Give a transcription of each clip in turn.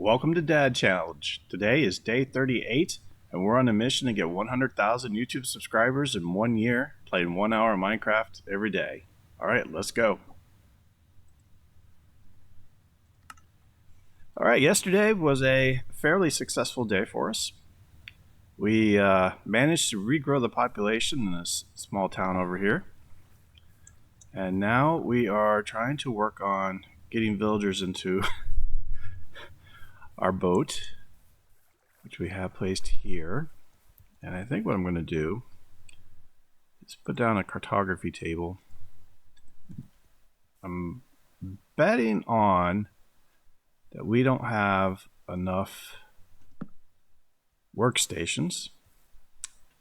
Welcome to Dad Challenge. Today is day 38, and we're on a mission to get 100,000 YouTube subscribers in 1 year, playing 1 hour of Minecraft every day. Alright, let's go. Alright, yesterday was a fairly successful day for us. We managed to regrow the population in this small town over here. And now we are trying to work on getting villagers into our boat, which we have placed here. And I think what I'm going to do is put down a cartography table. I'm betting on that we don't have enough workstations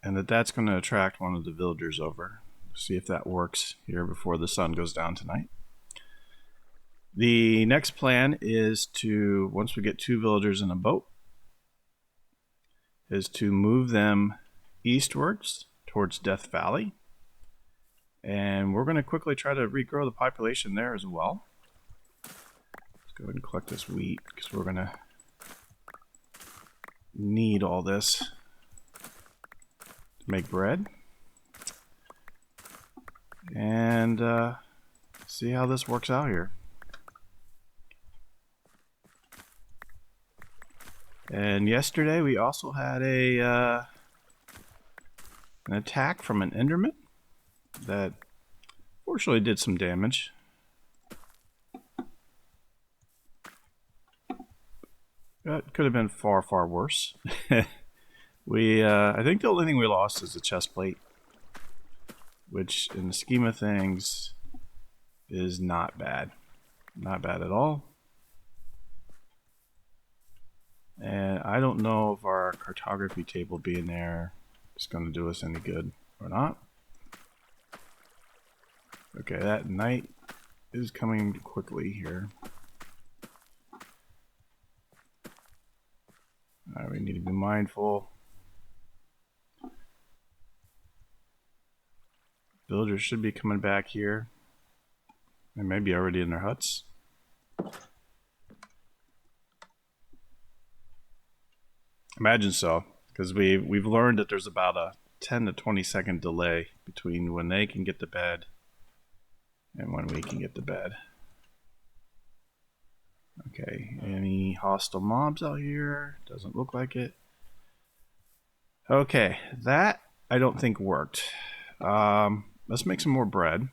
and that's going to attract one of the villagers over. See if that works here before the sun goes down tonight. The next plan is to, once we get 2 villagers in a boat, is to move them eastwards towards Death Valley. And we're going to quickly try to regrow the population there as well. Let's go ahead and collect this wheat because we're going to need all this to make bread. And see how this works out here. And yesterday we also had an attack from an Enderman that fortunately did some damage. That could have been far, far worse. I think the only thing we lost is the chest plate, which in the scheme of things is not bad. Not bad at all. And I don't know if our cartography table being there is going to do us any good or not. Okay, that night is coming quickly here. Alright, we need to be mindful. Villagers should be coming back here. They may be already in their huts. Imagine so, because we've learned that there's about a 10 to 20 second delay between when they can get to bed and when we can get to bed. Okay, any hostile mobs out here? Doesn't look like it. Okay, that I don't think worked. Let's make some more bread.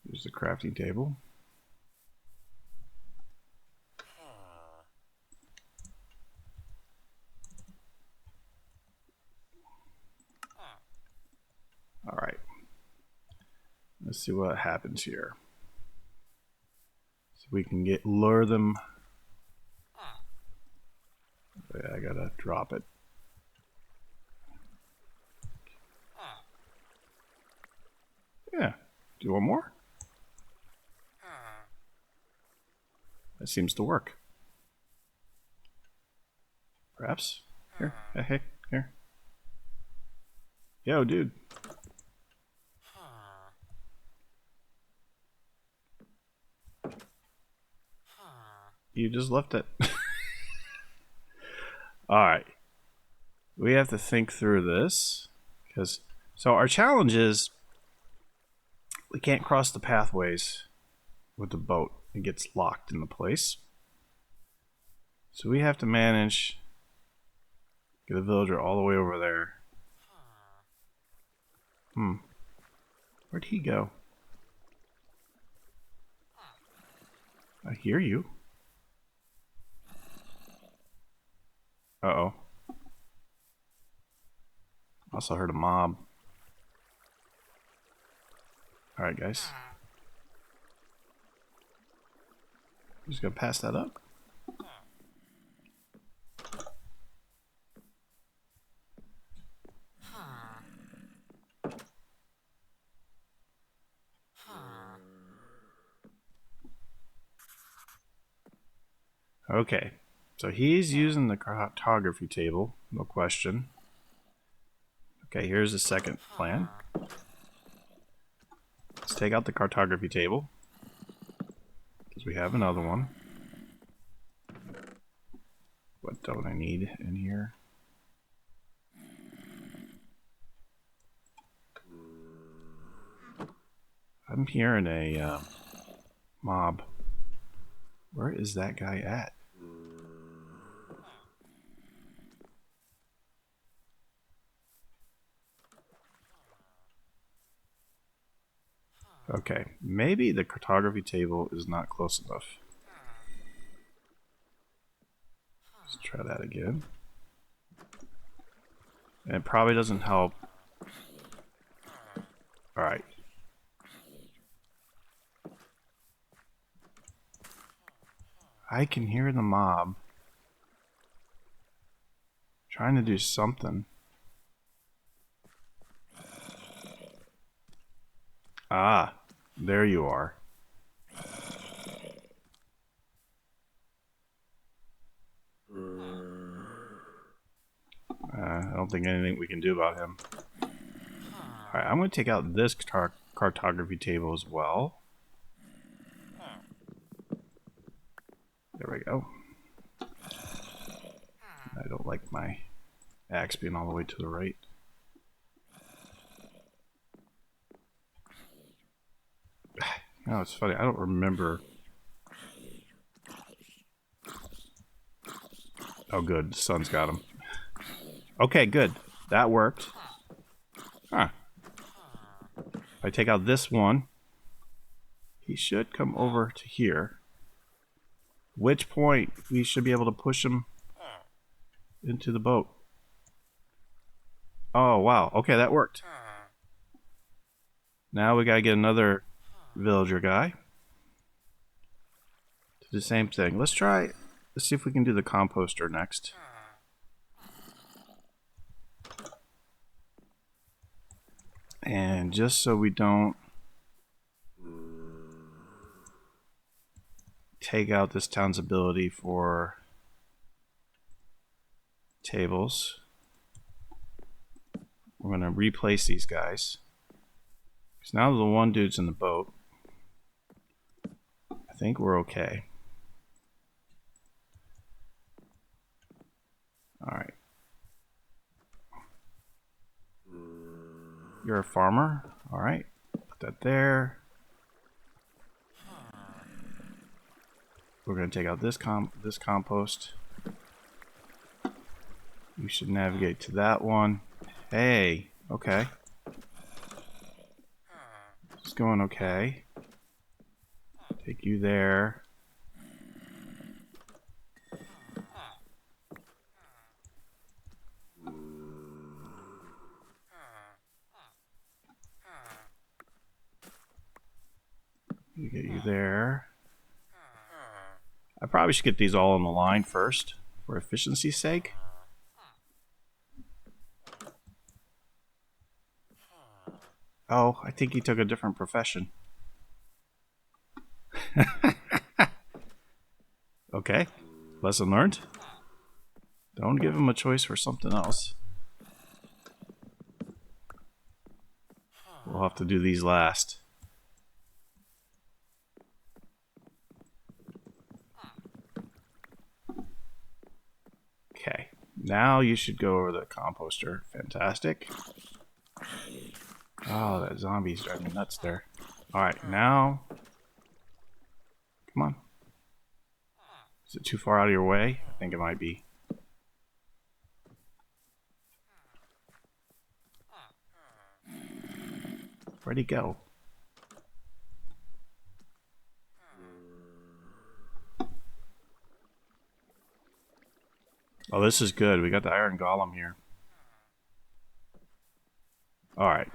Here's the crafting table. Alright. Let's see what happens here. So we can lure them. Yeah, I gotta drop it. Yeah. Do you want more? That seems to work. Perhaps? Here. Hey, here. Yo, dude. You just left it. Alright. We have to think through this. So our challenge is we can't cross the pathways with the boat. It gets locked into place. So we have to manage get a villager all the way over there. Where'd he go? I hear you. Uh-oh. Also heard a mob. Alright, guys. I'm just gonna pass that up. Okay. So he's using the cartography table, no question. Okay, here's the second plan. Let's take out the cartography table. because we have another one. What don't I need in here? I'm hearing a mob. Where is that guy at? Okay, maybe the cartography table is not close enough. Let's try that again. And it probably doesn't help. Alright. I can hear the mob trying to do something. Ah, there you are. I don't think anything we can do about him. Alright, I'm going to take out this cartography table as well. There we go. I don't like my axe being all the way to the right. No, it's funny. I don't remember. Oh, good. The sun's got him. Okay, good. That worked. Huh. If I take out this one, he should come over to here. Which point we should be able to push him into the boat. Oh, wow. Okay, that worked. Now we gotta get another villager guy to do the same thing. Let's see if we can do the composter next. And just so we don't take out this town's ability for tables, we're going to replace these guys. Because now the one dude's in the boat. I think we're okay. Alright. You're a farmer? Alright. Put that there. We're going to take out this compost. You should navigate to that one. Hey, okay. It's going okay. Take you there. You get you there. I probably should get these all on the line first for efficiency's sake. Oh, I think he took a different profession. Okay, lesson learned. Don't give him a choice for something else. We'll have to do these last. Okay, now you should go over the composter. Fantastic. Oh, that zombie's driving me nuts there. Alright, now... Come on. Is it too far out of your way? I think it might be. Where'd he go? Oh, this is good. We got the iron golem here. Alright.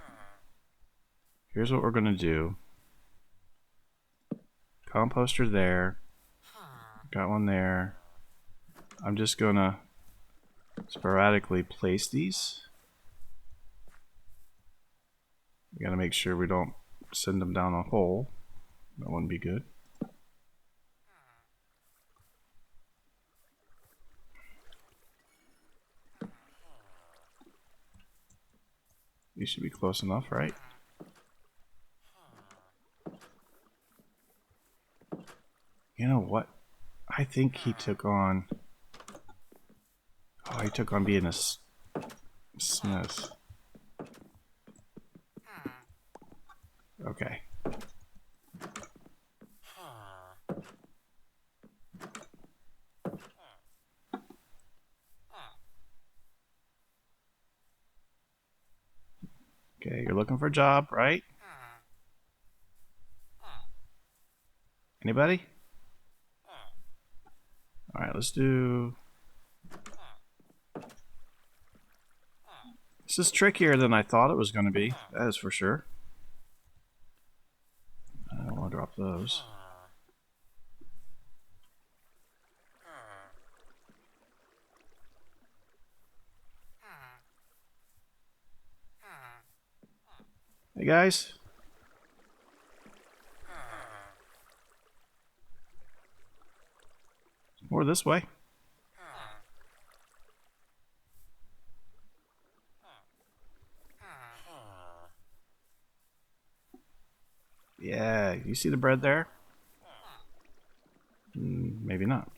Here's what we're going to do. Composter there. Got one there. I'm just going to sporadically place these. We got to make sure we don't send them down a hole. That wouldn't be good. You should be close enough, right? You know what? I think he took on... Oh, he took on being a smith. Okay. Okay, you're looking for a job, right? Anybody? Alright, let's do... This is trickier than I thought it was going to be. That is for sure. I don't want to drop those. Hey guys. More this way. Yeah, you see the bread there? Maybe not.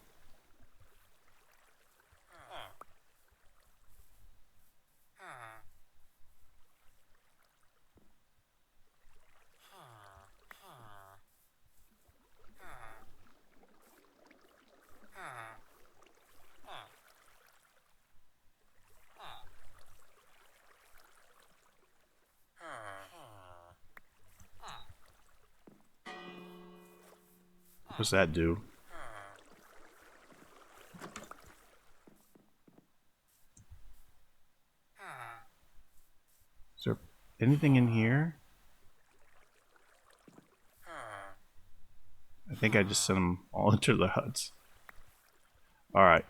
What's that do? Is there anything in here? I think I just sent them all into the huts. Alright.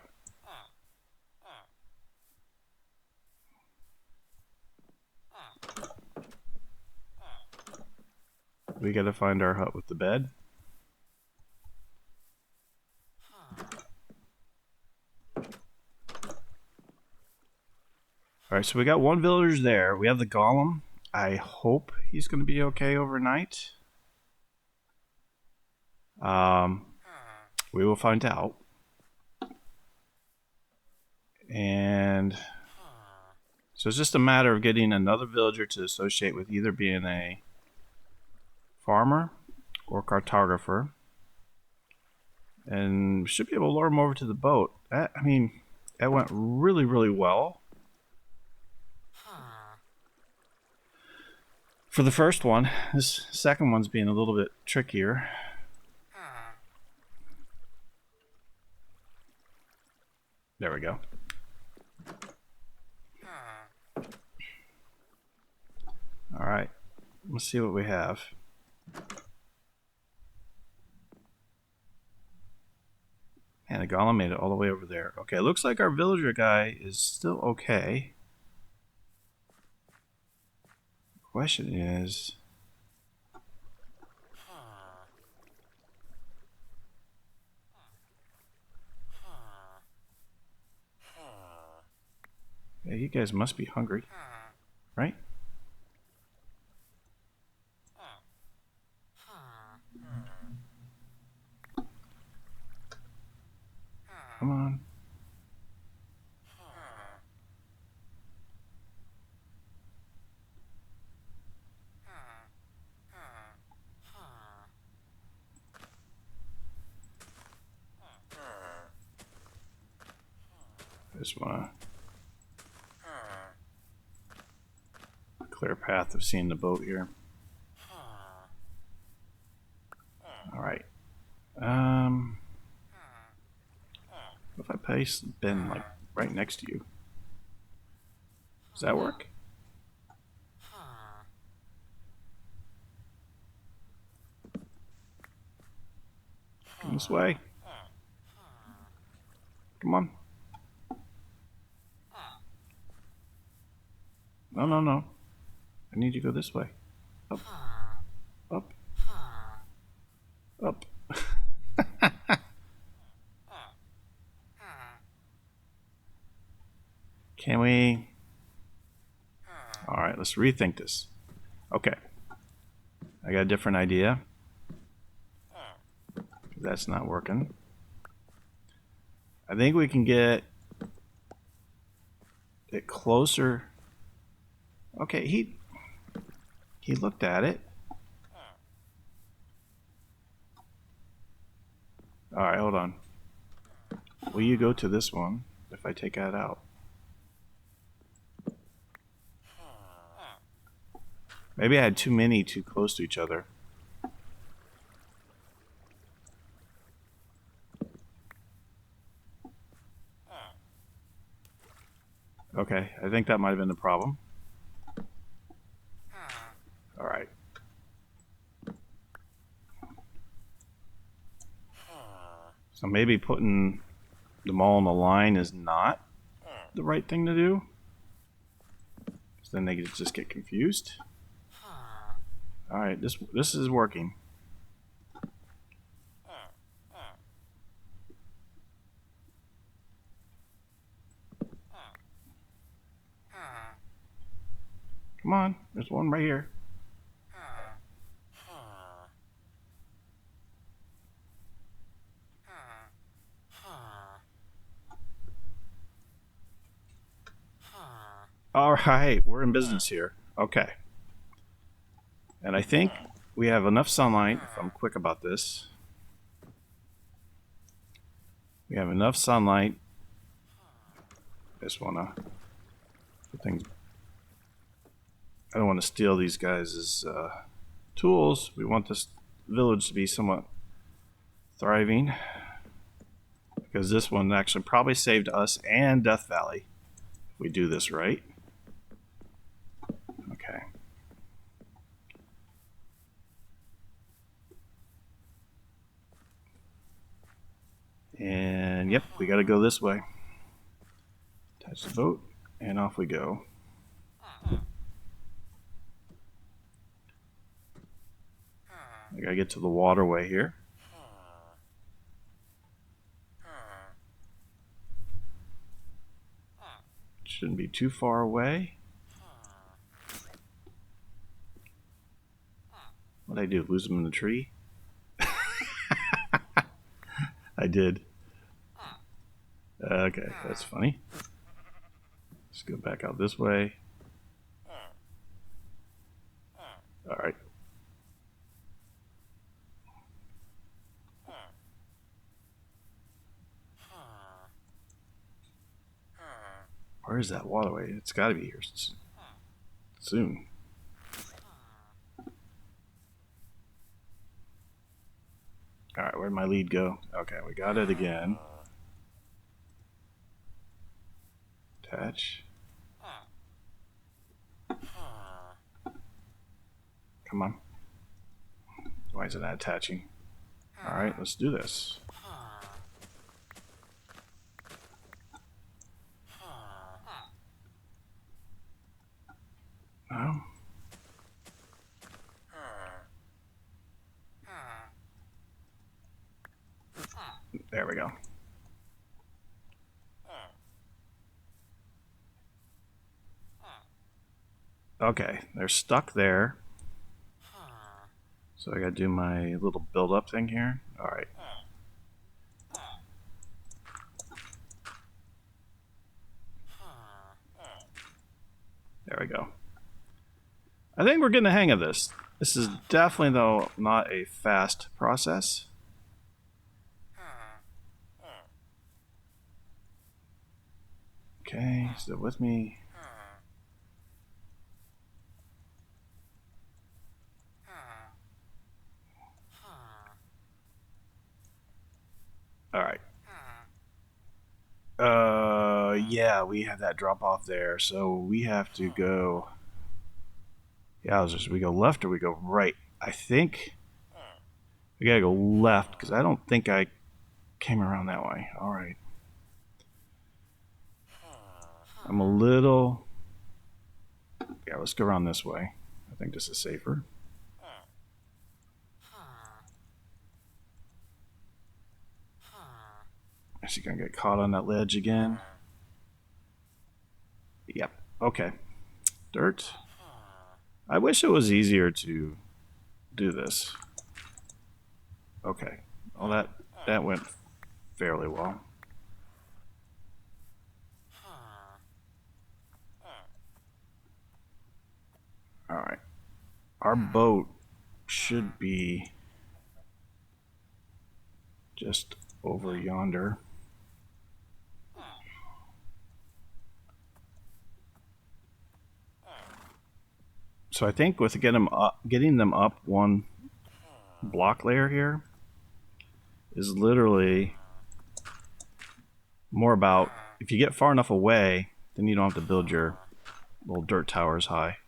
We gotta find our hut with the bed. Alright, so we got one villager there. We have the golem. I hope he's gonna be okay overnight. We will find out. And so it's just a matter of getting another villager to associate with either being a farmer or cartographer. And we should be able to lure him over to the boat. I mean, that went really, really well. For the first one, this second one's being a little bit trickier. There we go. Alright, let's see what we have. And the golem made it all the way over there. Okay, it looks like our villager guy is still okay. The question is... Yeah, you guys must be hungry, right? Come on. Just want a clear path of seeing the boat here. Alright. What if I place Ben like right next to you? Does that work? Come this way. Come on. No, no, no. I need you to go this way. Up. Up. Up. Can we... Alright, let's rethink this. Okay. I got a different idea. that's not working. I think we can get it closer. Okay, he looked at it. All right, hold on. Will you go to this one if I take that out? Maybe I had too many too close to each other. Okay, I think that might have been the problem. All right. So maybe putting them all on the line is not the right thing to do. Because then they just get confused. All right, this is working. Come on, there's one right here. All right, we're in business here. Okay. And I think we have enough sunlight, if I'm quick about this. We have enough sunlight. Just want to put things. I don't want to steal these guys' tools. We want this village to be somewhat thriving. Because this one actually probably saved us and Death Valley if we do this right. Okay. And yep, we got to go this way. Attach the boat, and off we go. I gotta get to the waterway here. Shouldn't be too far away. What'd I do? Lose them in the tree? I did. Okay, that's funny. Let's go back out this way. Alright. Where is that waterway? It's got to be here soon. Alright, where'd my lead go? Okay, we got it again. Attach. Come on. Why is it not attaching? Alright, let's do this. No. There we go. Okay, they're stuck there. So I gotta do my little build-up thing here. Alright. There we go. I think we're getting the hang of this. This is definitely, though, not a fast process. Okay, still with me. All right. Yeah, we have that drop off there, so we have to go. Yeah, we go left or we go right. I think we gotta go left because I don't think I came around that way. All right. I'm a little. Yeah, let's go around this way. I think this is safer. Is he gonna get caught on that ledge again? Yep. Okay. Dirt. I wish it was easier to do this. Okay. All that that went fairly well. Alright. Our boat should be just over yonder. So I think with getting them up one block layer here is literally more about if you get far enough away, then you don't have to build your little dirt towers high.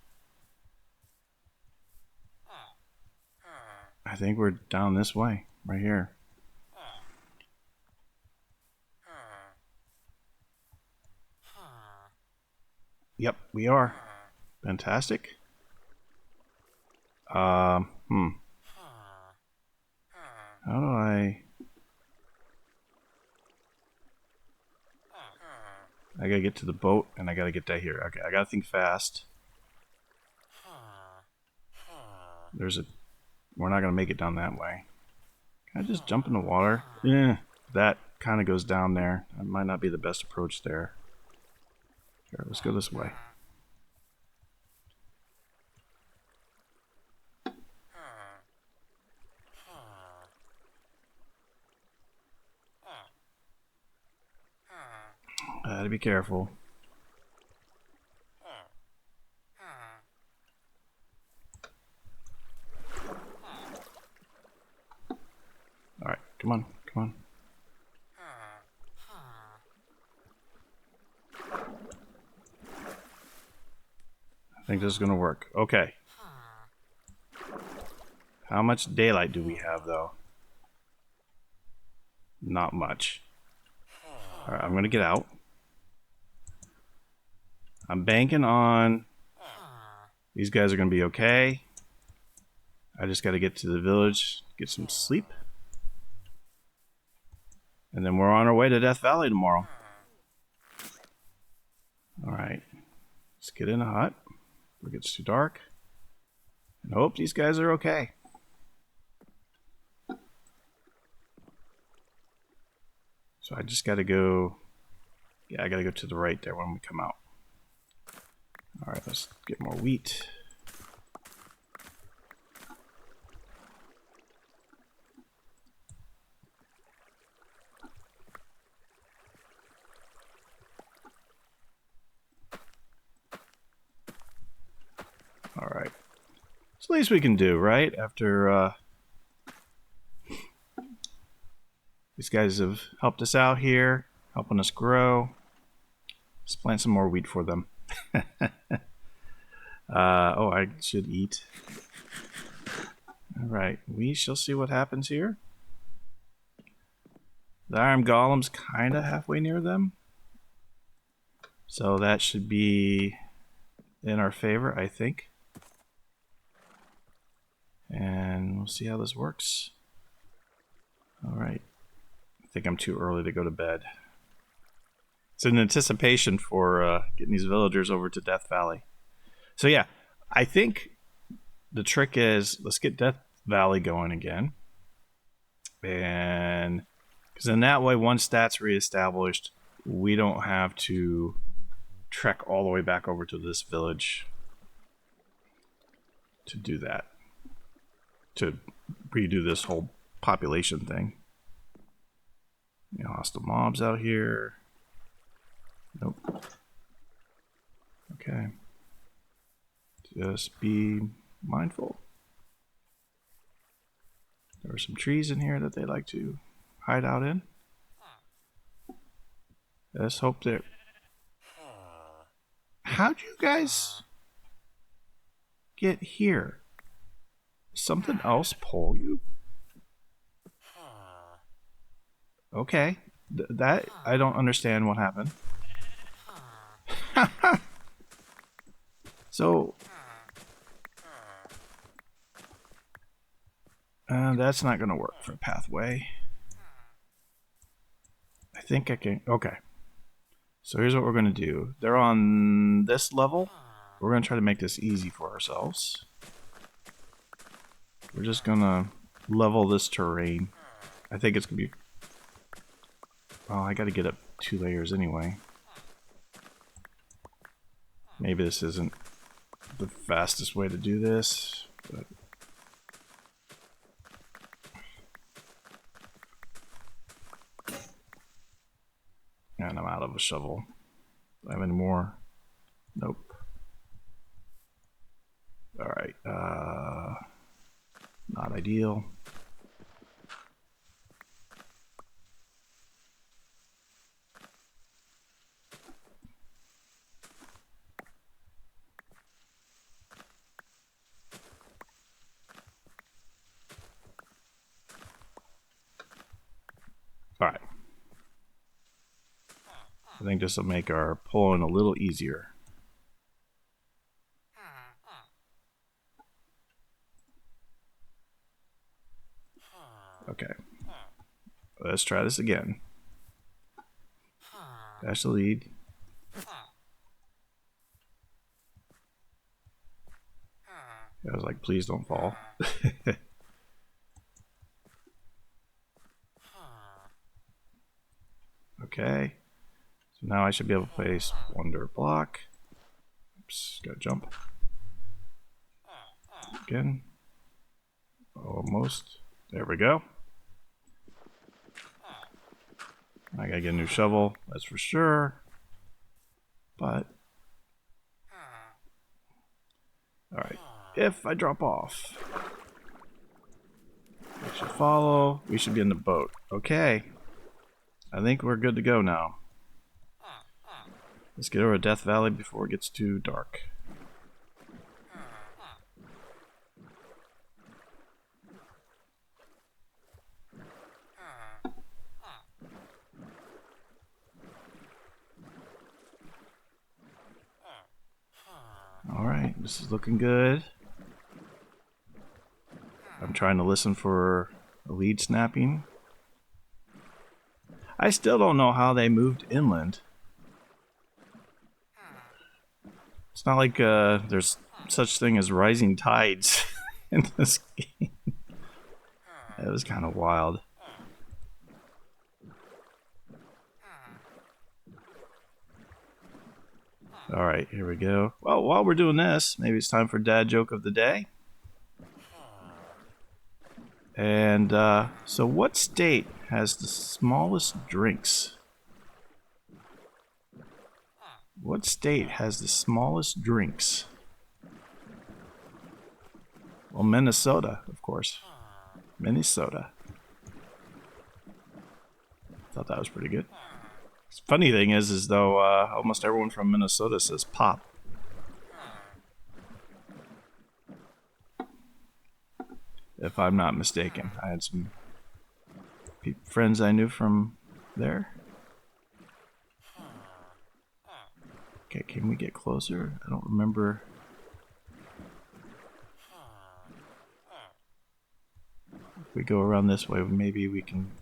I think we're down this way, right here. Yep, we are. Fantastic. How do I gotta get to the boat and I gotta get that here. Okay, I gotta think fast. We're not gonna make it down that way. Can I just jump in the water? Yeah, that kind of goes down there. That might not be the best approach there. Here, let's go this way. Gotta be careful. Alright, come on, come on. I think this is gonna work. Okay. How much daylight do we have, though? Not much. Alright, I'm gonna get out. I'm banking on these guys are gonna be okay. I just gotta get to the village, get some sleep. And then we're on our way to Death Valley tomorrow. Alright. Let's get in the hut before it gets too dark. And hope these guys are okay. So I just gotta go... Yeah, I gotta go to the right there when we come out. Alright, let's get more wheat. Alright. It's the least we can do, right? After these guys have helped us out here, helping us grow. Let's plant some more wheat for them. Oh, I should eat. Alright, we shall see what happens here. The iron golem's kind of halfway near them. So that should be in our favor, I think. And we'll see how this works. Alright. I think I'm too early to go to bed. It's in anticipation for getting these villagers over to Death Valley. So yeah, I think the trick is let's get Death Valley going again. And because in that way, once that's reestablished, we don't have to trek all the way back over to this village to do that. To redo this whole population thing. You know, hostile mobs out here. Nope. Okay. Just be mindful. There are some trees in here that they like to hide out in. Let's hope that... How'd you guys get here? Something else pull you? Okay. That, I don't understand what happened. So... that's not going to work for a pathway. I think I can... Okay. So here's what we're going to do. They're on this level. We're going to try to make this easy for ourselves. We're just going to level this terrain. I think it's going to be Oh, I gotta get up 2 layers anyway. Maybe this isn't the fastest way to do this, but... And I'm out of a shovel. Do I have any more? Nope. Alright, not ideal. Alright. I think this will make our pulling a little easier. Okay. Let's try this again. Dash the lead. I was like, please don't fall. Okay. So now I should be able to place one dirt block. Oops, gotta jump. Again. Almost. There we go. I gotta get a new shovel, that's for sure. But alright. If I drop off, I should follow. We should be in the boat. Okay. I think we're good to go now. Let's get over to Death Valley before it gets too dark. Alright, this is looking good. I'm trying to listen for a lead snapping. I still don't know how they moved inland. It's not like there's such thing as rising tides in this game. It was kind of wild. Alright, here we go. Well, while we're doing this, maybe it's time for dad joke of the day. And so what state has the smallest drinks? What state has the smallest drinks? Well, Minnesota, of course. Minnesota. Thought that was pretty good. Funny thing is though, almost everyone from Minnesota says pop. If I'm not mistaken. I had some friends I knew from there. Okay, can we get closer? I don't remember. If we go around this way, maybe we can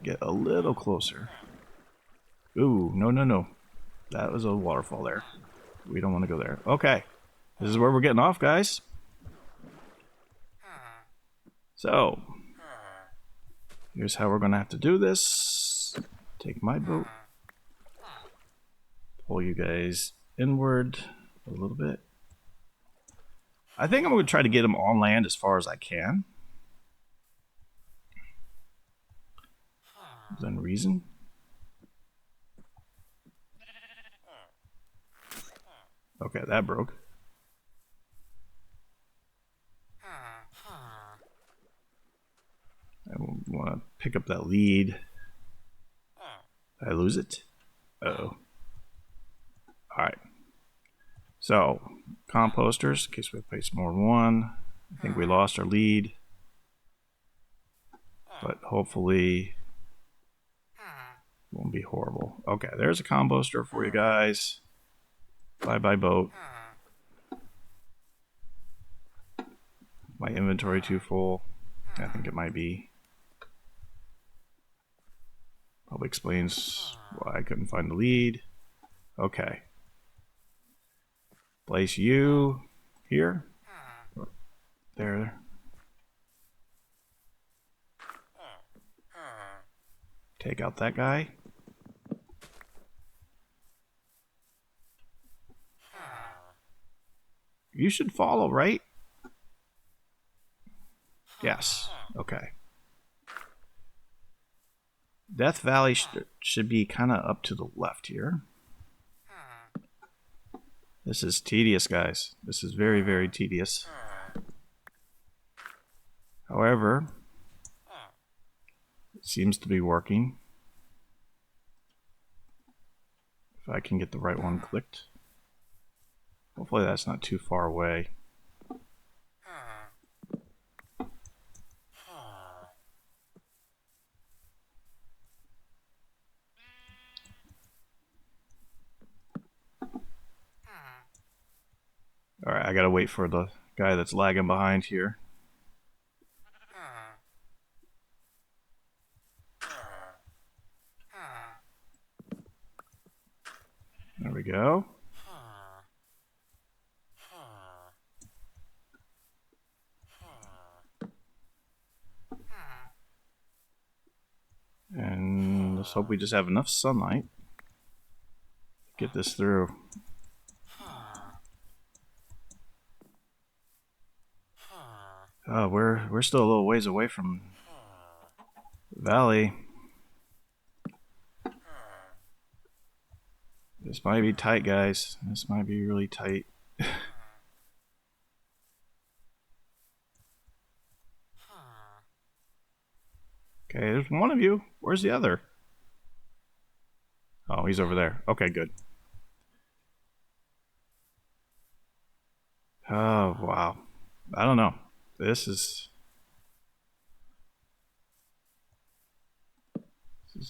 get a little closer. Ooh, no, no, no. That was a waterfall there. We don't want to go there. Okay. This is where we're getting off, guys. So, here's how we're going to have to do this. Take my boat. Pull you guys inward a little bit. I think I'm going to try to get them on land as far as I can. Within reason. Okay, that broke. I want to pick up that lead. Did I lose it? Uh-oh. Alright. So, composters, in case we place more than one. I think we lost our lead. But hopefully it won't be horrible. Okay, there's a composter for you guys. Bye-bye boat. My inventory too full. I think it might be. Probably explains why I couldn't find the lead. Okay. Place you here. There. Take out that guy. You should follow, right? Yes. Okay. Death Valley should be kind of up to the left here. This is tedious, guys. This is very, very tedious. However, it seems to be working. If I can get the right one clicked. Hopefully that's not too far away. Alright, I gotta wait for the guy that's lagging behind here. There we go. And let's hope we just have enough sunlight to get this through. We're still a little ways away from the valley. This might be tight, guys. This might be really tight. Okay, there's one of you. Where's the other? Oh, he's over there. Okay, good. Oh, wow. I don't know. This is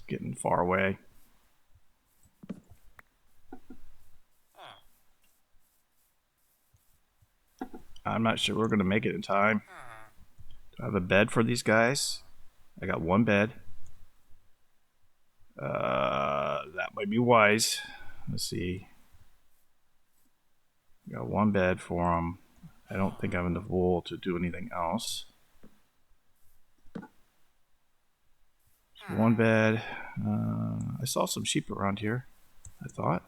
getting far away. I'm not sure we're going to make it in time. Do I have a bed for these guys? I got one bed. That might be wise. Let's see. Got one bed for them. I don't think I'm in the wool to do anything else. So one bed. I saw some sheep around here, I thought.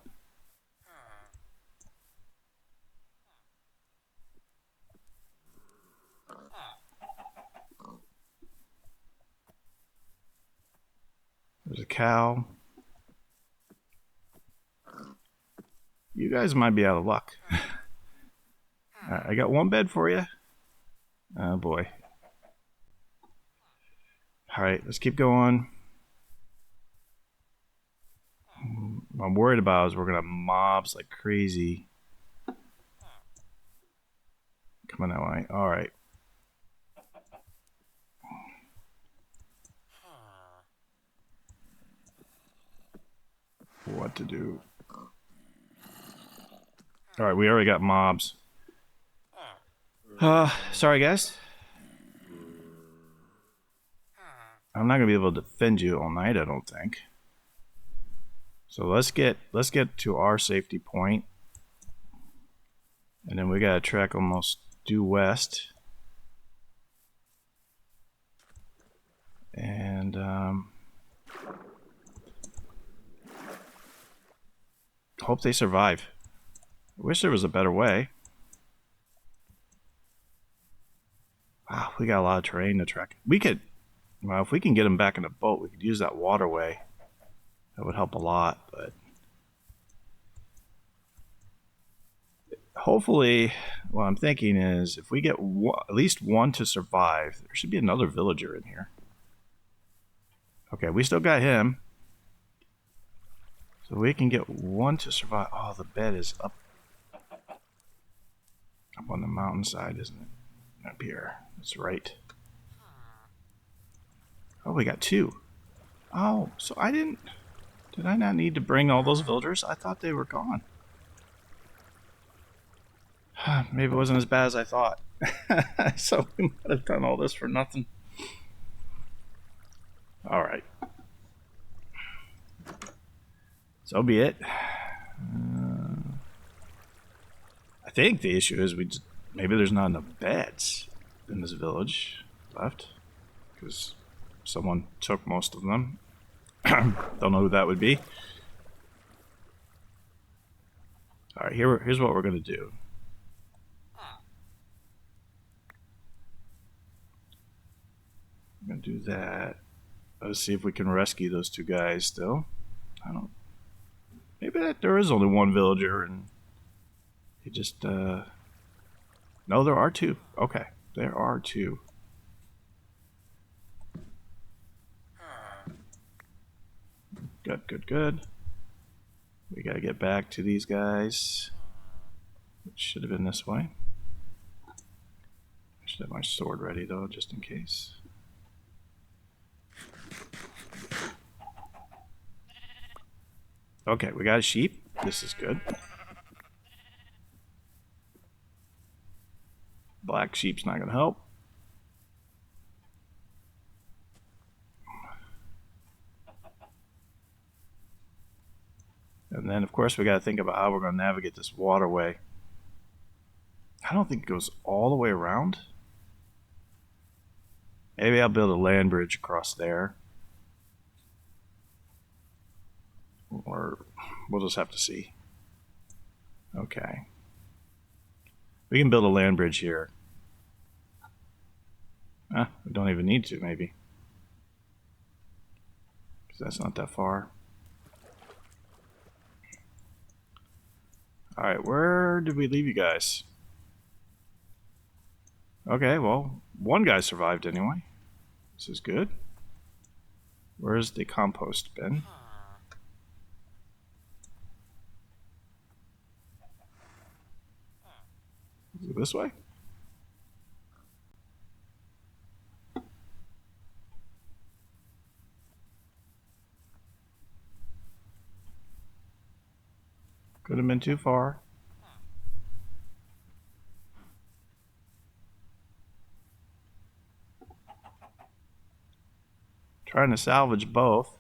There's a cow. You guys might be out of luck. Alright, I got one bed for you. Oh boy. Alright, let's keep going. What I'm worried about is we're gonna have mobs like crazy coming that way. Alright. What to do? Alright, we already got mobs. Sorry guys. I'm not gonna be able to defend you all night, I don't think. So let's get to our safety point. And then we gotta trek almost due west. And hope they survive. I wish there was a better way. Wow, we got a lot of terrain to trek. We could, well, if we can get them back in a boat, we could use that waterway. That would help a lot, but hopefully, what I'm thinking is if we get at least one to survive, there should be another villager in here. Okay, we still got him. So we can get one to survive. Oh, the bed is up on the mountainside, isn't it? Up here. That's right. Oh, we got two. Oh, so did I not need to bring all those villagers? I thought they were gone. Maybe it wasn't as bad as I thought. So we might have done all this for nothing. Alright. So be it. I think the issue is maybe there's not enough beds in this village left. Because someone took most of them. Don't know who that would be. Alright, here's what we're going to do. I'm gonna do that. Let's see if we can rescue those two guys still. I don't. Maybe there is only one villager and he just. No, there are two. Okay, there are two. Good, good, good. We gotta get back to these guys. It should have been this way. I should have my sword ready though, just in case. Okay, we got a sheep. This is good. Black sheep's not gonna help. And then, of course, we got to think about how we're going to navigate this waterway. I don't think it goes all the way around. Maybe I'll build a land bridge across there. Or we'll just have to see. Okay. We can build a land bridge here. We don't even need to, maybe. Because that's not that far. Alright, where did we leave you guys? Okay, well, one guy survived anyway. This is good. Where's the compost bin? Is it this way? Could have been too far. Trying to salvage both.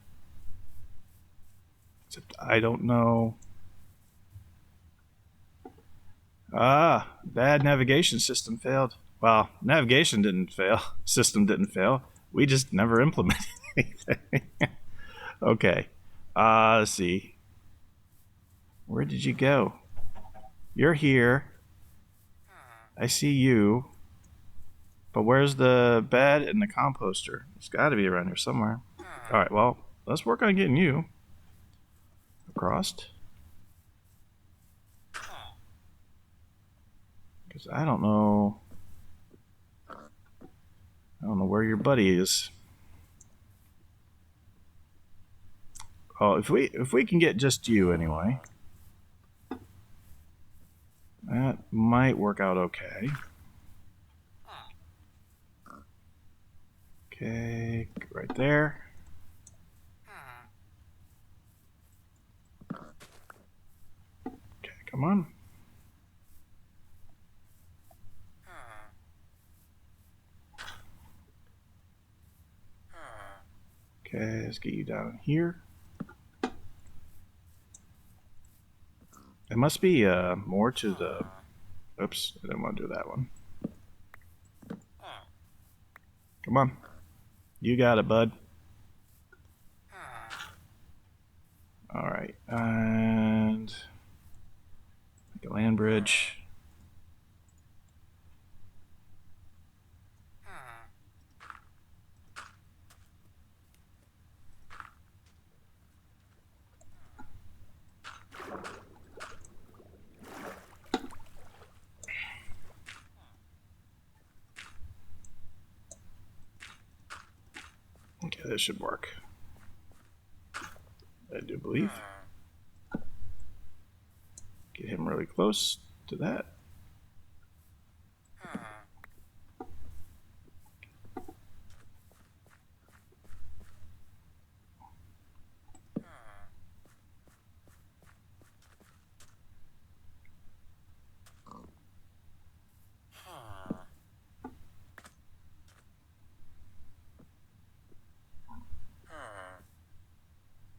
Except I don't know. Bad navigation system failed. Well, navigation didn't fail. System didn't fail. We just never implemented anything. Okay. Let's see. Where did you go? You're here. I see you. But where's the bed and the composter? It's got to be around here somewhere. Alright, well, let's work on getting you across. Because I don't know where your buddy is. Oh, if we can get just you anyway. That might work out okay. Okay, right there. Okay, come on. Okay, let's get you down here. It must be more to the... Oops, I didn't want to do that one. Come on. You got it, bud. Alright, and... make a land bridge. Okay, this should work. I do believe. Get him really close to that.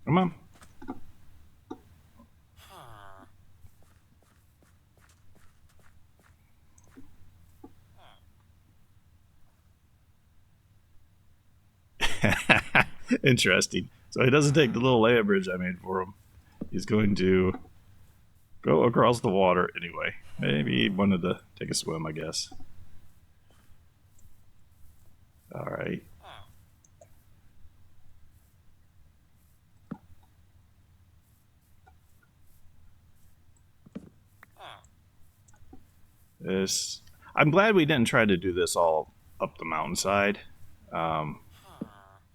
Come on. Interesting. So he doesn't take the little land bridge I made for him. He's going to go across the water anyway. Maybe he wanted to take a swim, I guess. Alright. This, I'm glad we didn't try to do this all up the mountainside.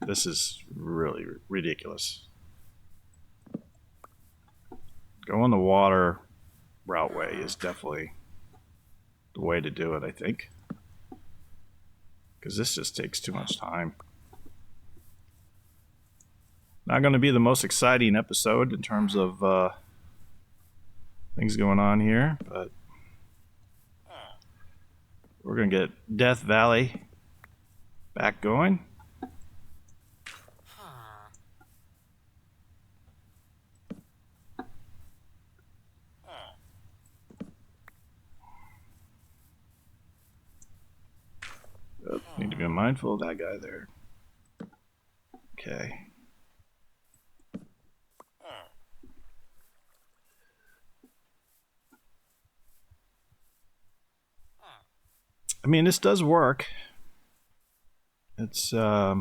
This is really ridiculous. Going the water route way is definitely the way to do it, I think. Because this just takes too much time. Not going to be the most exciting episode in terms of things going on here, but we're going to get Death Valley back going. Oh, need to be mindful of that guy there. Okay. I mean, this does work. It's not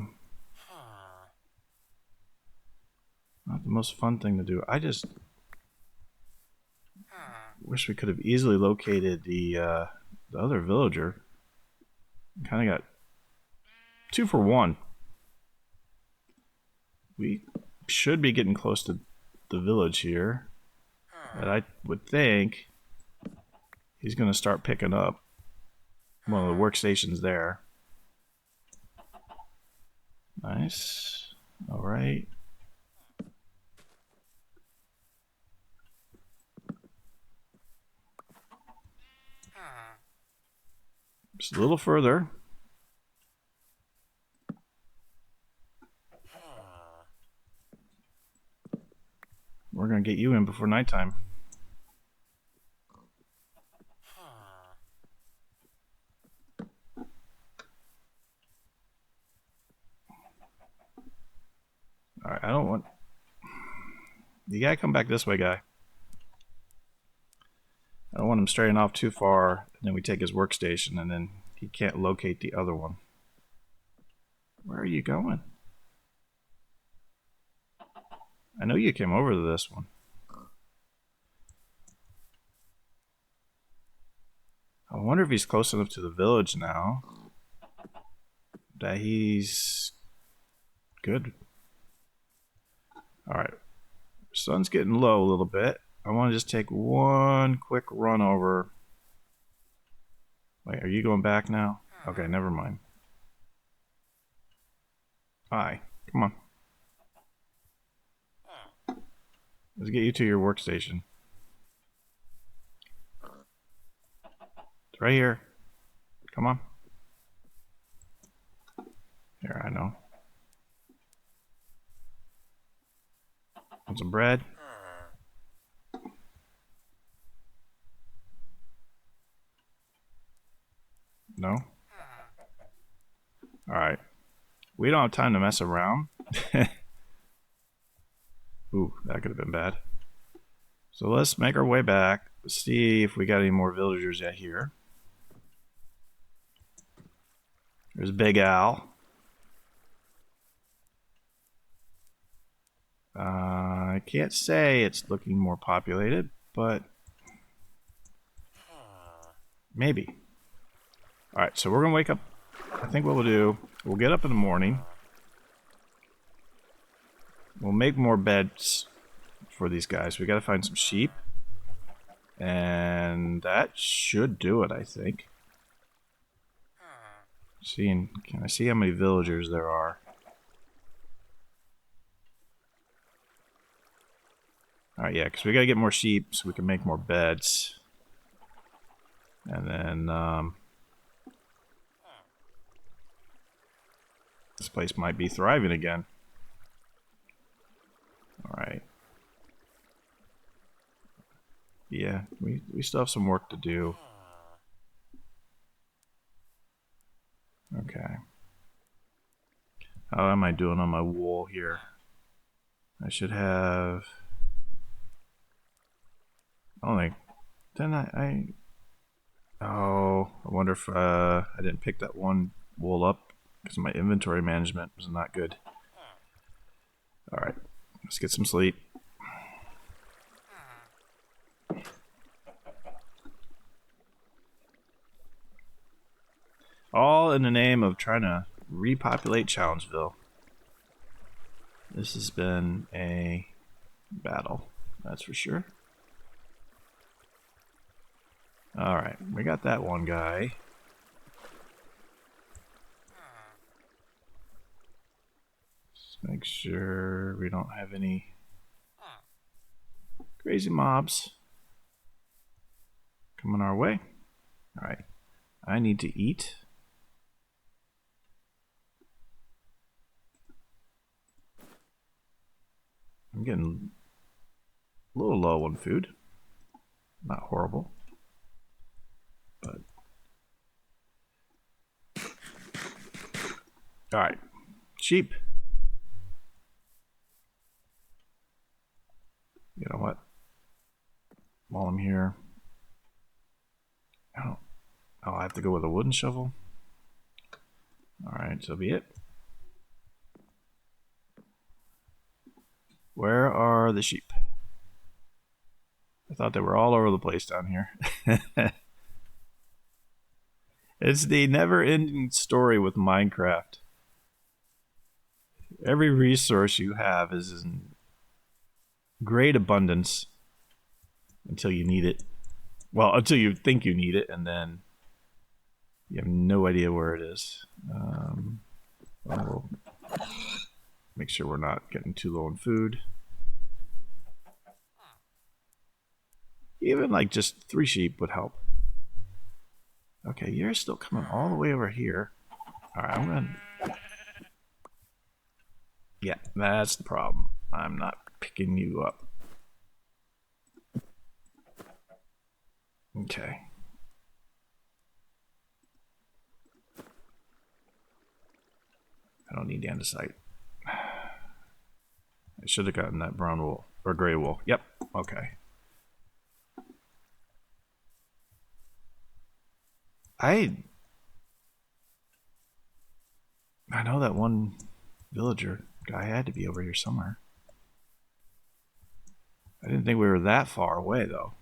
the most fun thing to do. I just wish we could have easily located the other villager. Kind of got 2 for 1. We should be getting close to the village here. But I would think he's going to start picking up one of the workstations there. Nice. All right. Just a little further. We're going to get you in before nighttime. Alright, I don't want... You gotta come back this way, guy. I don't want him straying off too far, and then we take his workstation, and then he can't locate the other one. Where are you going? I know you came over to this one. I wonder if he's close enough to the village now that he's good. Alright. Sun's getting low a little bit. I want to just take one quick run over. Wait, are you going back now? Okay, never mind. Hi, come on. Let's get you to your workstation. It's right here. Come on. Here, I know. Want some bread? No? Alright. We don't have time to mess around. Ooh, that could have been bad. So let's make our way back. Let's see if we got any more villagers yet here. There's Big Al. I can't say it's looking more populated, but maybe. Alright, so we're going to wake up. I think what we'll do, we'll get up in the morning. We'll make more beds for these guys. We got to find some sheep. And that should do it, I think. Can I see how many villagers there are? Alright, yeah, because we got to get more sheep so we can make more beds. And then, this place might be thriving again. Alright. Yeah, we still have some work to do. Okay. How am I doing on my wool here? I should have... I don't think... Didn't Oh, I wonder if I didn't pick that one wool up because my inventory management was not good. Alright, let's get some sleep. in the name of trying to repopulate Challengeville. This has been a battle, that's for sure. Alright, we got that one guy. Just make sure we don't have any crazy mobs coming our way. Alright, I need to eat. I'm getting a little low on food. Not horrible. But alright. Sheep. You know what? While I'm here. Oh, I have to go with a wooden shovel. Alright, so be it. Where are the sheep? I thought they were all over the place down here. It's the never-ending story with Minecraft. Every resource you have is in great abundance until you need it. Well, until you think you need it, and then you have no idea where it is. We'll make sure we're not getting too low on food. Even like just 3 sheep would help. Okay, you're still coming all the way over here. Alright, I'm gonna... Yeah, that's the problem. I'm not picking you up. Okay. I don't need andesite. I should have gotten that brown wool. Or gray wool. Yep, okay. I know that one villager guy had to be over here somewhere. I didn't think we were that far away, though.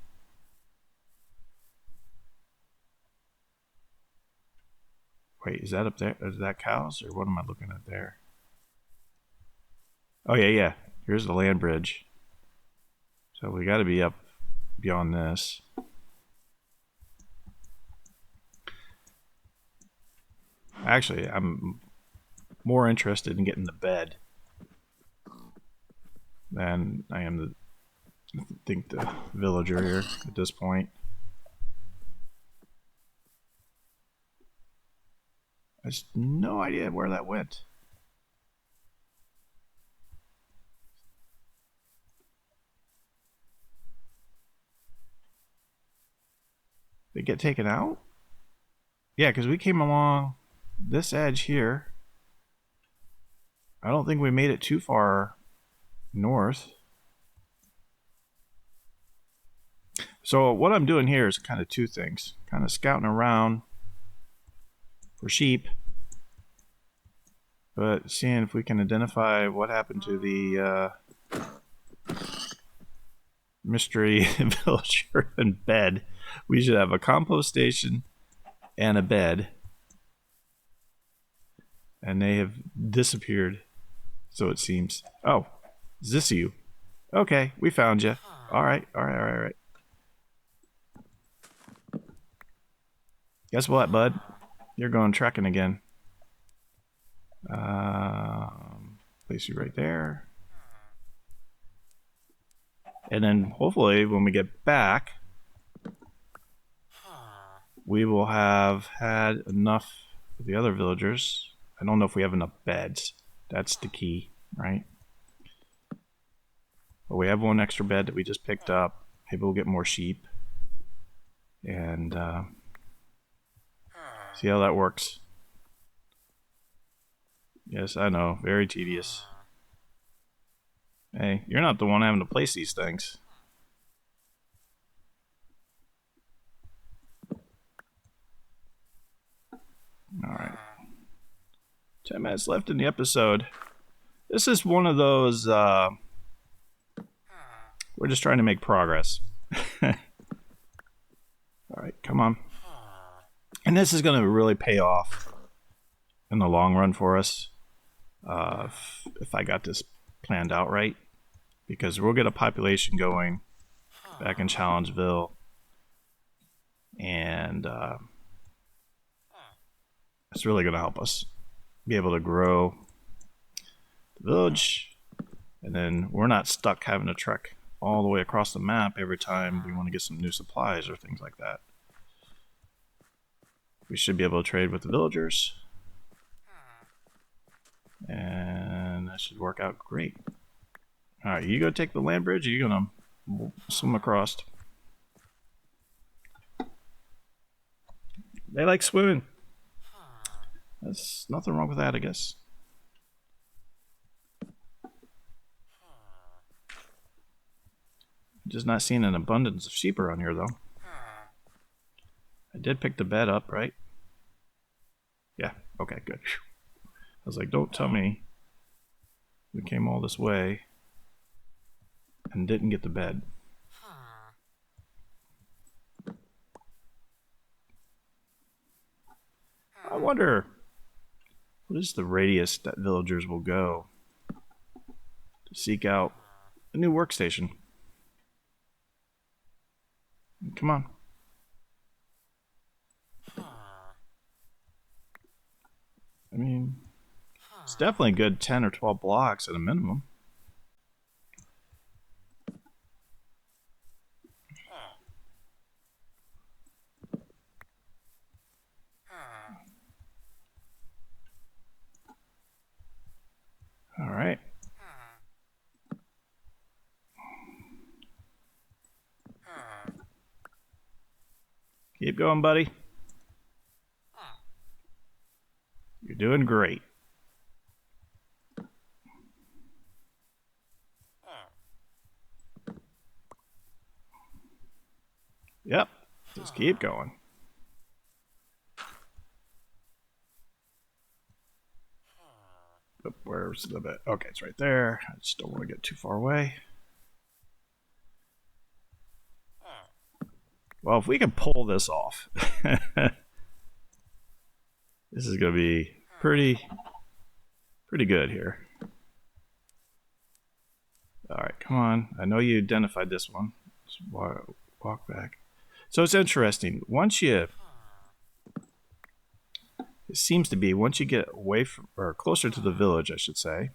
Wait, is that up there? Is that cows, or what am I looking at there? Oh, yeah. Here's the land bridge. So we got to be up beyond this. Actually, I'm more interested in getting the bed than I am the villager here at this point. I have no idea where that went. They get taken out? Yeah, because we came along this edge here. I don't think we made it too far north. So what I'm doing here is kind of 2 things. Kind of scouting around for sheep, but seeing if we can identify what happened to the mystery villager and bed. We should have a compost station and a bed, and they have disappeared, so it seems. Oh, is this you? Okay, we found you. All right. Guess what, bud? You're going trekking again. Place you right there. And then hopefully when we get back, we will have had enough of the other villagers. I don't know if we have enough beds. That's the key, right? But we have 1 extra bed that we just picked up. Maybe we'll get more sheep. And see how that works. Yes, I know. Very tedious. Hey, you're not the one having to place these things. Alright. 10 minutes left in the episode. This is one of those, we're just trying to make progress. Alright, come on. And this is going to really pay off in the long run for us if I got this planned out right, because we'll get a population going back in Challengeville, and it's really going to help us be able to grow the village, and then we're not stuck having to trek all the way across the map every time we want to get some new supplies or things like that. We should be able to trade with the villagers, and that should work out great. Alright, you go take the land bridge, or you gonna swim across? They like swimming. There's nothing wrong with that, I guess. Just not seeing an abundance of sheep around here, though. I did pick the bed up, right? Yeah, okay, good. I was like, don't tell me we came all this way and didn't get the bed. I wonder, what is the radius that villagers will go to seek out a new workstation? Come on. I mean, it's definitely a good 10 or 12 blocks at a minimum. All right. Keep going, buddy. You're doing great. Yep. Just keep going. Where's the bit? Okay, it's right there. I just don't want to get too far away. Well, if we can pull this off, this is going to be pretty good here. All right, come on. I know you identified this one. Just walk back. So it's interesting. It seems to be once you get away from, or closer to the village, I should say.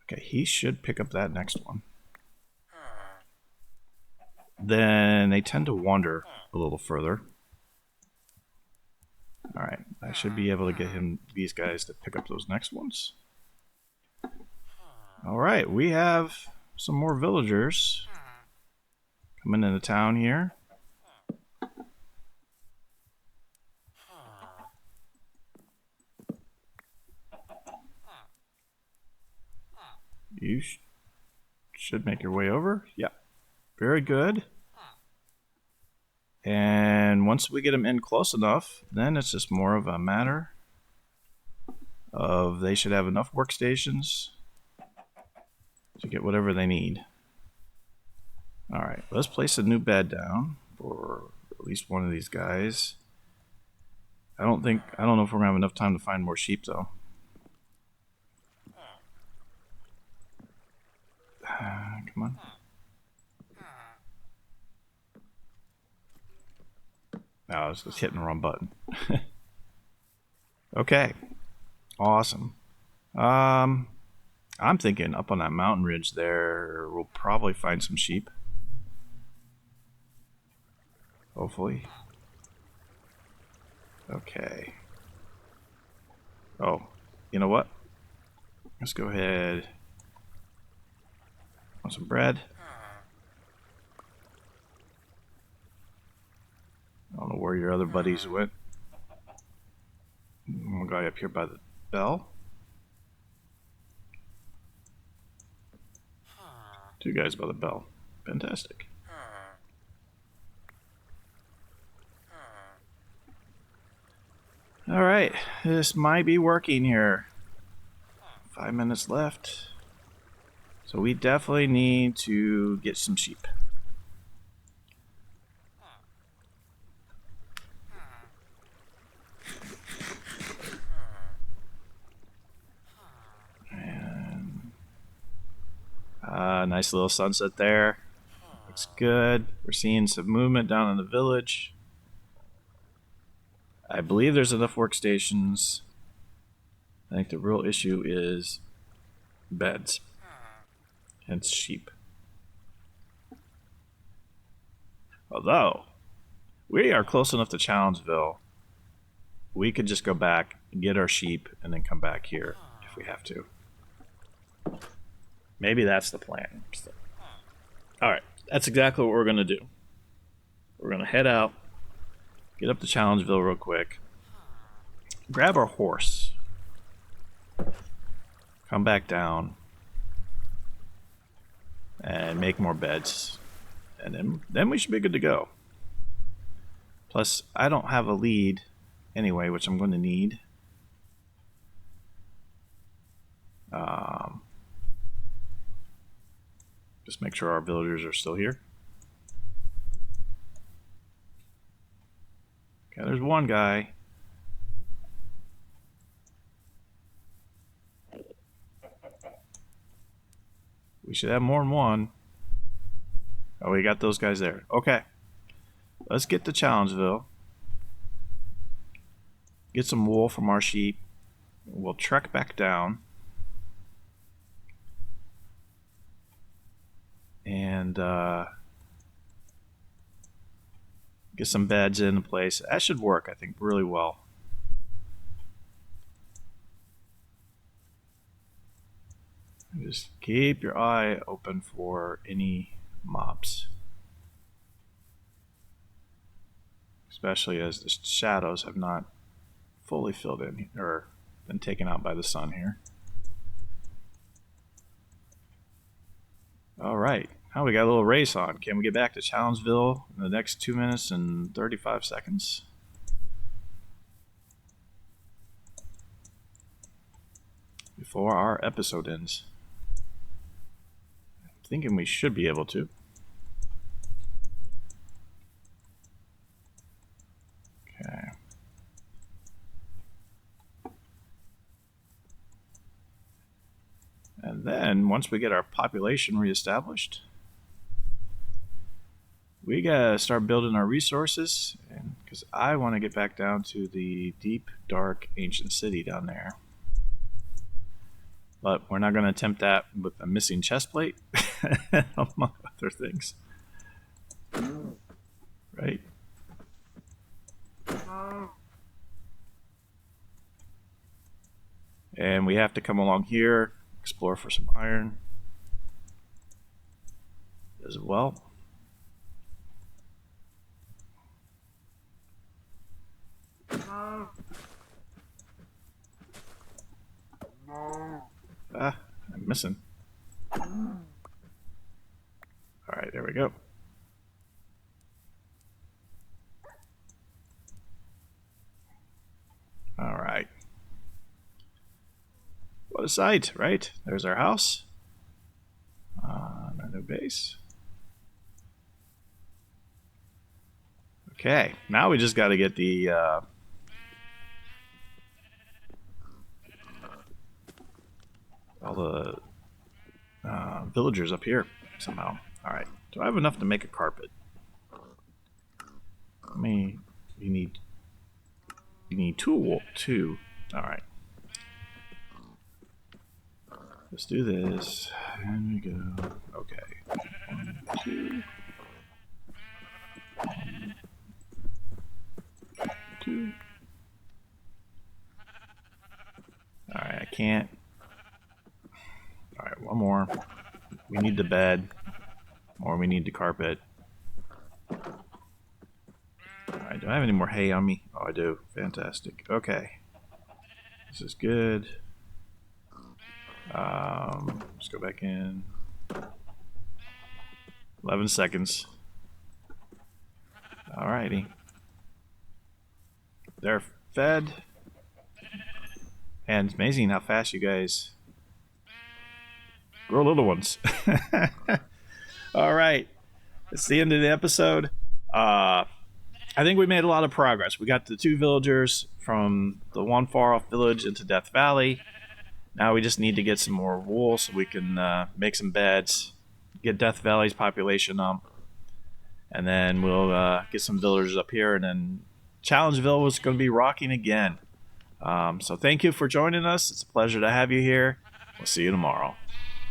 Okay, he should pick up that next one. Then they tend to wander a little further. Alright, I should be able to get these guys to pick up those next ones. Alright, we have some more villagers coming into town here. You should make your way over. Yeah, very good. And once we get them in close enough, then it's just more of a matter of they should have enough workstations to get whatever they need. Alright, let's place a new bed down for at least one of these guys. I don't know if we're gonna have enough time to find more sheep though. Come on. No, I was just hitting the wrong button. Okay. Awesome. I'm thinking up on that mountain ridge there, we'll probably find some sheep. Hopefully. Okay. Oh, you know what? Let's go ahead. Want some bread? I don't know where your other buddies went. One guy up here by the bell. Two guys by the bell. Fantastic. Alright, this might be working here. 5 minutes left. So we definitely need to get some sheep. Nice little sunset there. Looks good. We're seeing some movement down in the village. I believe there's enough workstations. I think the real issue is beds and sheep. Although, we are close enough to Challengeville, we could just go back, get our sheep, and then come back here if we have to. Maybe that's the plan. Alright, that's exactly what we're going to do. We're going to head out, get up to Challengeville real quick, grab our horse, come back down, and make more beds. And then we should be good to go. Plus, I don't have a lead anyway, which I'm going to need. Just make sure our villagers are still here. Okay, there's one guy. We should have more than one. Oh, we got those guys there. Okay. Let's get to Challengeville. Get some wool from our sheep. We'll trek back down. And get some beds in place. That should work, I think, really well. Just keep your eye open for any mobs. Especially as the shadows have not fully filled in or been taken out by the sun here. Alright, now we got a little race on. Can we get back to Challengeville in the next 2 minutes and 35 seconds? Before our episode ends. I'm thinking we should be able to. Okay. And then, once we get our population reestablished, we gotta start building our resources, and because I want to get back down to the deep, dark, ancient city down there. But we're not going to attempt that with a missing chest plate, among other things. Right? And we have to come along here, explore for some iron as well. I'm missing. Alright, there we go. Alright. What a sight, right? There's our house. Our new base. Okay, now we just got to get the all the villagers up here somehow. All right, do I have enough to make a carpet? You need two. All right, let's do this. And we go. Okay, 1, 2. 1, 2. All right, I can't. All right, one more. We need the bed, or we need the carpet. All right, do I have any more hay on me? Oh, I do. Fantastic. Okay, this is good. Let's go back in. 11 seconds. Alrighty. They're fed. And it's amazing how fast you guys grow little ones. Alright. It's the end of the episode. I think we made a lot of progress. We got the 2 villagers from the one far off village into Death Valley. Now we just need to get some more wool so we can make some beds, get Death Valley's population up, and then we'll get some villagers up here, and then Challengeville is going to be rocking again. So thank you for joining us. It's a pleasure to have you here. We'll see you tomorrow.